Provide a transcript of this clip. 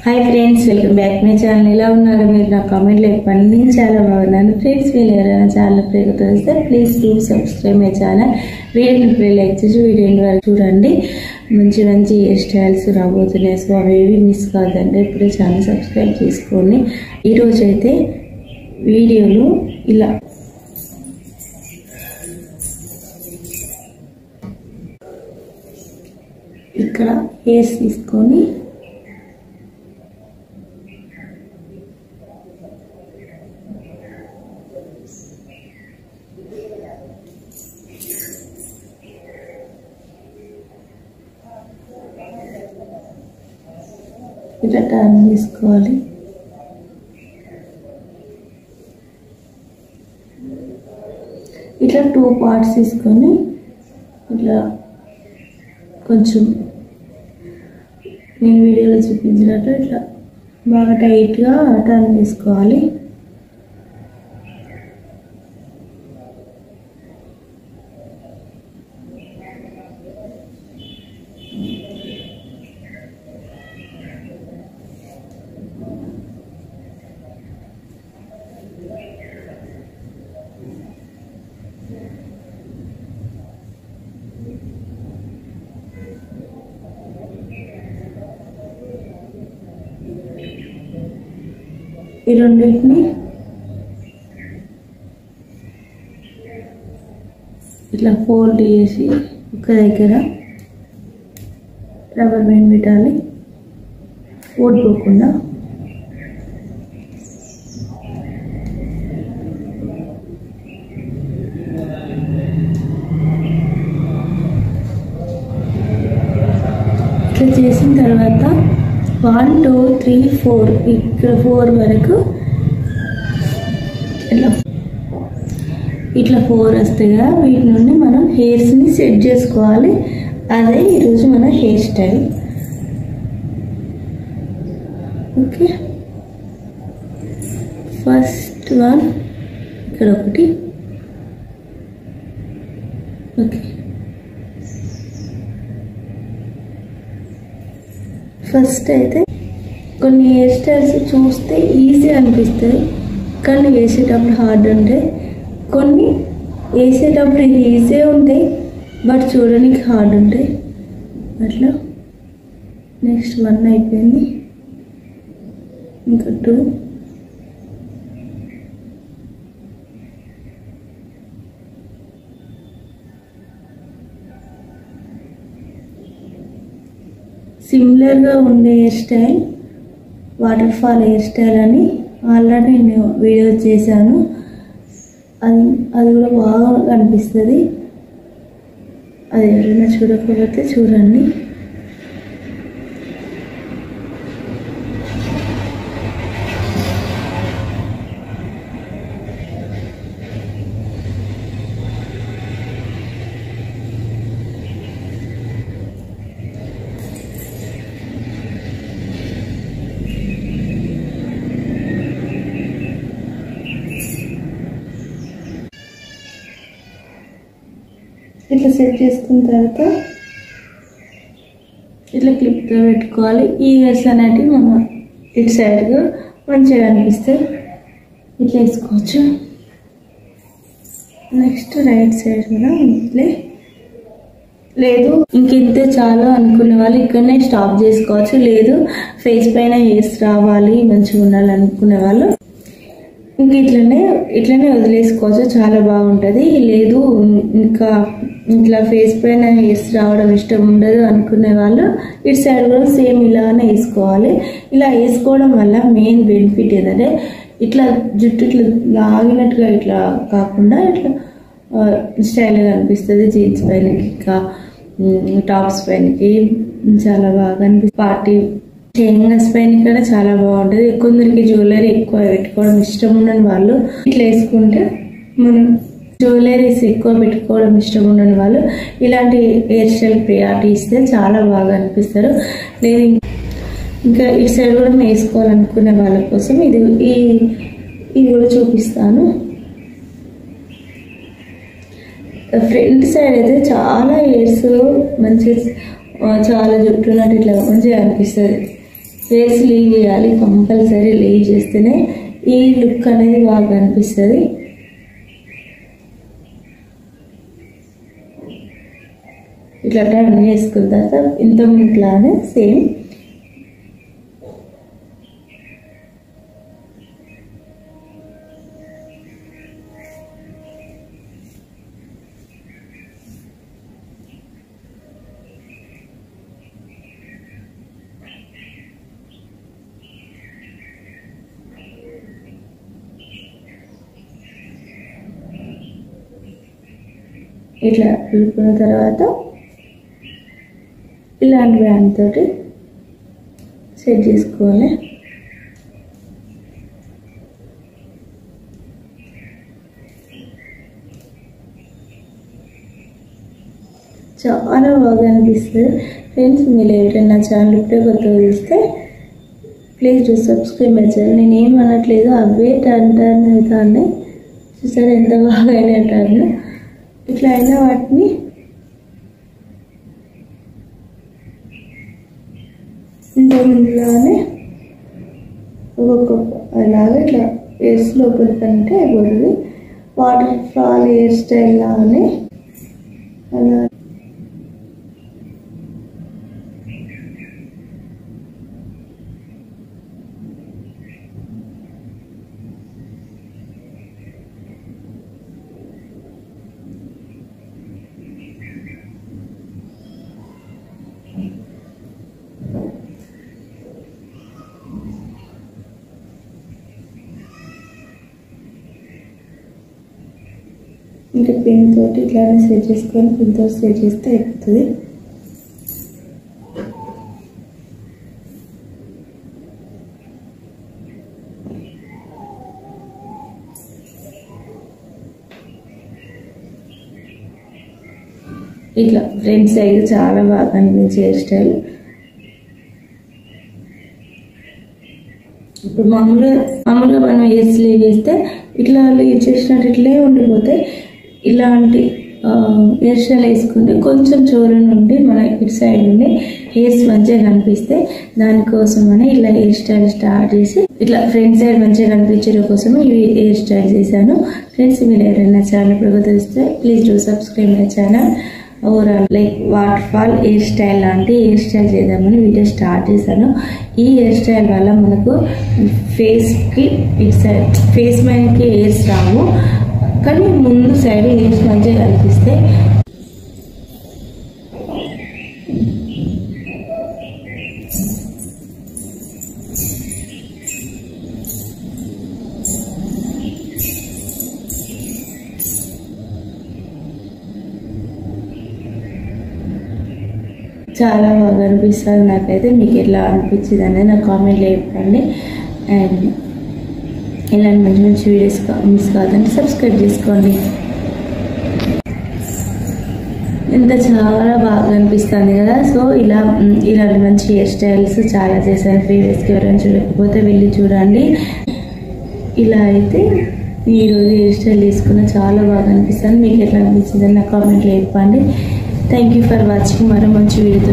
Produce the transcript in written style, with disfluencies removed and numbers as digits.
Hi friends welcome back my channel ఎలా ఉన్నారు మీరు నా కామెంట్ లో చెప్పండి నేను చాలా బాగున్నాను ఫ్రెండ్స్ మీరు ఎవరైనా ఛానల్ ప్రేక్షకులు వస్తే please do subscribe my channel వీడియోని ప్లే లైక్ చేసి వీడియోని వరకు చూడండి మంచి మంచి హెయిర్ స్టైల్స్ రాబోతున్నాయి సో అవేవి మిస్ కాదండి ఇప్పుడే ఛానల్ సబ్స్క్రైబ్ చేసుకోండి ఈ రోజు అయితే వీడియోలో ఇలా ఇక్కడ హెయిర్స్ తీసుకొని ఇలా టర్న్ చేసుకోవాలి ఇట్లా 2 పార్ట్స్ తీసుకొని ఇట్లా కొంచెం నేను వీడియోలో చూపించినట్టు ఇట్లా బాగా టైట్గా టర్న్ చేసుకోవాలి ఈ రెండింటిని ఇట్లా ఫోల్డ్ చేసి ఒక దగ్గర రబ్బర్ బ్యాండ్ పెట్టాలి ఓడిపోకుండా ఇట్లా చేసిన తర్వాత 1 2 3 4 ఇక్కడ 4 వరకు ఇట్లా 4 వస్తాయి కదా వీటి నుండి మనం హెయిర్స్ని సెట్ చేసుకోవాలి అదే ఈరోజు మన hair style okay first one ఇక్కడ ఒకటి ఓకే ఫస్ట్ అయితే కొన్ని హెయిర్ స్టైల్స్ చూస్తే ఈజీ అనిపిస్తాయి కానీ వేసేటప్పుడు హార్డ్ ఉంటాయి కొన్ని వేసేటప్పుడు ఈజీ ఉంటాయి బట్ చూడడానికి హార్డ్ ఉంటాయి అట్లా నెక్స్ట్ 1 అయిపోయింది ఇంకా 2 సిమిలర్గా ఉండే hair style water fall hair style అని ఆల్రెడీ నేను వీడియో చేశాను అది కూడా బాగా కనిపిస్తుంది అది ఎవరైనా చూడకపోతే చూడండి ఇట్లా సెట్ చేసుకున్న తర్వాత ఇట్లా క్లిప్తో పెట్టుకోవాలి ఈ హెయిర్స్ అనేటివి మనం ఇటు సైడ్గా మంచిగా అనిపిస్తే ఇట్లా వేసుకోవచ్చు నెక్స్ట్ రైట్ సైడ్ కూడా ఇట్లే లేదు ఇంకింతే చాలు అనుకునే వాళ్ళు ఇక్కడనే స్టాప్ చేసుకోవచ్చు లేదు ఫేస్ పైన హెయిర్స్ రావాలి మంచిగా ఉండాలి అనుకునే వాళ్ళు ఇంక ఇట్లనే వదిలేసుకోవచ్చు చాలా బాగుంటుంది లేదు ఇంకా ఇట్లా ఫేస్ పైన హెయిర్స్ రావడం ఇష్టం ఉండదు అనుకునే వాళ్ళు ఇటు సైడ్ కూడా సేమ్ ఇలానే వేసుకోవాలి ఇలా వేసుకోవడం వల్ల మెయిన్ బెనిఫిట్ ఏంటంటే ఇట్లా జుట్టు ఇట్లా లాగినట్టుగా ఇట్లా కాకుండా ఇట్లా స్టైల్గా అనిపిస్తుంది జీన్స్ పైనకి ఇంకా టాప్స్ పైనకి చాలా బాగా అనిపిస్తుంది పార్టీ లెహంగాస్ పైన కూడా చాలా బాగుంటుంది కొందరికి జ్యువెలరీ ఎక్కువ పెట్టుకోవడం ఇష్టం ఉండని వాళ్ళు ఇట్లా వేసుకుంటే మనం జ్యువెలరీస్ ఎక్కువ పెట్టుకోవడం ఇష్టం ఉండని వాళ్ళు ఇలాంటి హెయిర్ స్టైల్ ప్రియారిటీ ఇస్తే చాలా బాగా అనిపిస్తారు లేదు ఇంకా ఇటు సైడ్ కూడా వేసుకోవాలనుకునే వాళ్ళ కోసం ఇది కూడా చూపిస్తాను ఫ్రంట్ సైడ్ అయితే చాలా హెయిర్స్ మంచి చాలా జుట్టున్నట్టు ఇట్లా మంచిగా అనిపిస్తుంది హెయిర్స్ లీవ్ చేయాలి, కంపల్సరీ లీవ్ చేస్తేనే ఈ లుక్ అనేది బాగా కనిపిస్తుంది. ఇట్లా టర్న్ చేసుకున్న తర్వాత ఇంతకుముందులానే సేమ్ ఇట్లా కలుపుకున్న తర్వాత ఇలాంటి బ్యాండ్ తోటి సెట్ చేసుకోవాలి. చాలా బాగా అనిపిస్తుంది ఫ్రెండ్స్. మీరు ఎవరైనా ఛానల్ ఇప్పుడే కొత్తగా చూస్తే please do subscribe my channel. నేను ఏం అనట్లేదు, అవే టర్న్ అవుతాను. చూసారా ఎంత బాగా అయినా టర్న్. ఇట్లా అయినా వాటిని ఇంతకుముందులానే ఒక్కొక్క అలాగే ఇట్లా హెయిర్స్ లోపలికి అంటే అయిపోతుంది. వాటర్ ఫాల్ హెయిర్ స్టైల్ లాగానే అలా ఇంకా పెన్ తోటి ఇట్లానే సెట్ చేసుకొని పెన్ తోటి సెట్ చేస్తే అయిపోతుంది. ఇట్లా ఫ్రంట్ సైడ్ చాలా బాగా అనిపించే హెయిర్ స్టైల్. ఇప్పుడు మామూలుగా మనం హెయిర్స్ లీవ్ చేస్తే ఇట్లా లీవ్ చేసినట్టు ఇట్లే ఉండిపోతే ఇలాంటి హెయిర్ స్టైల్ వేసుకుంటే కొంచెం చూరని ఉండి మన ఇటు సైడ్ నుండి హెయిర్స్ మంచిగా కనిపిస్తే దానికోసమని ఇలా హెయిర్ స్టైల్ స్టార్ట్ చేసి ఇట్లా ఫ్రంట్ సైడ్ మంచిగా కనిపించడం కోసం ఇవి హెయిర్ స్టైల్ చేశాను. ఫ్రెండ్స్ మీరు ఎవరైనా ఛానల్ ఇప్పుడు చూస్తే please do subscribe my channel. Overall like water fall hair style లాంటి హెయిర్ స్టైల్ చేద్దామని వీడియో స్టార్ట్ చేశాను. ఈ హెయిర్ స్టైల్ వల్ల మనకు ఫేస్కి ఇటు సైడ్ ఫేస్ మైన్కి హెయిర్స్ రావు, కానీ ముందు సైడ్ హెయిర్స్ మంచిగా కనిపిస్తాయి. చాలా బాగా అనిపిస్తుంది నాకైతే. మీకు ఎట్లా అనిపించింది అనేది నా కామెంట్లో చెప్పండి. అండ్ ఇలాంటి మంచి మంచి వీడియోస్ మిస్ కాదండి, సబ్స్క్రైబ్ చేసుకోండి. ఇంత చాలా బాగా అనిపిస్తుంది కదా. సో ఇలాంటి మంచి హెయిర్ స్టైల్స్ చాలా చేశాను ప్రీవియస్కి. ఎవరైనా చూడకపోతే వెళ్ళి చూడండి. ఇలా అయితే ఈరోజు హెయిర్ స్టైల్ తీసుకున్న చాలా బాగా అనిపిస్తుంది. మీకు ఎట్లా అనిపించింది అని నా కామెంట్లో చెప్పండి. Thank you for watching. మరో మంచి వీడియోతో